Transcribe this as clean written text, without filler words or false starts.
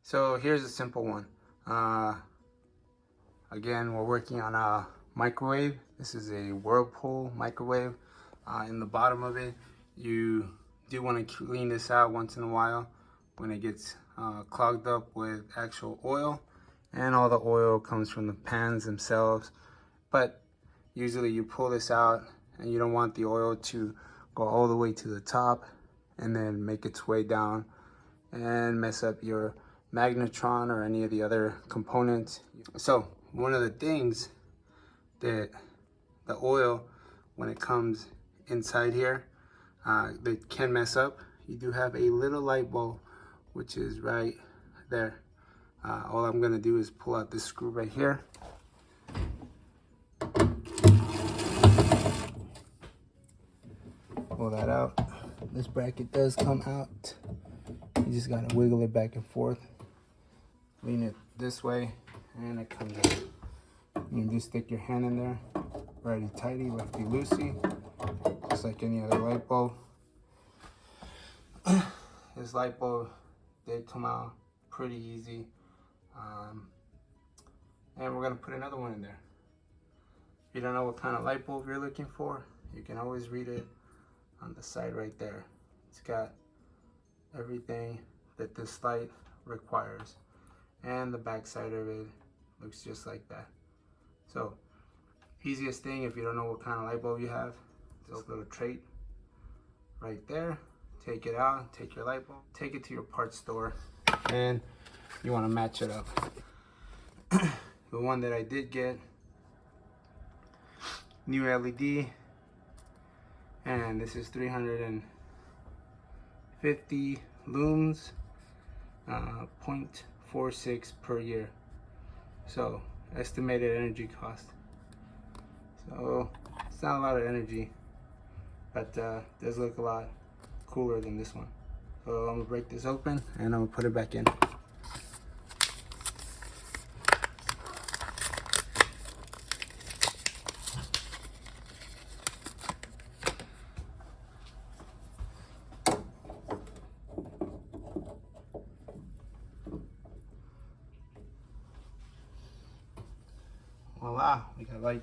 So here's a simple one. Again, we're working on a microwave. This is a Whirlpool microwave. In the bottom of it, you do want to clean this out once in a while when it gets clogged up with actual oil, and all the oil comes from the pans themselves. But usually you pull this out and you don't want the oil to go all the way to the top and then make its way down and mess up your magnetron or any of the other components. So one of the things that the oil, when it comes inside here, that can mess up, you do have a little light bulb, which is right there. All I'm gonna do is pull out this screw right here. Pull that out. This bracket does come out. You just gotta wiggle it back and forth. Lean it this way and it comes out. You can just stick your hand in there, righty tighty, lefty loosey, just like any other light bulb. This light bulb did come out pretty easy. And we're gonna put another one in there. If you don't know what kind of light bulb you're looking for, you can always read it on the side right there. It's got everything that this light requires, and the back side of it looks just like that. So easiest thing, if you don't know what kind of light bulb you have, this little trait right there. Take it out, take your light bulb, take it to your parts store, and you want to match it up. The one that I did get, new LED, and this is 350 looms, 0.46 per year. So estimated energy cost. So it's not a lot of energy, but does look a lot cooler than this one. So I'm gonna break this open and I'm gonna put it back in. Voila, we got light.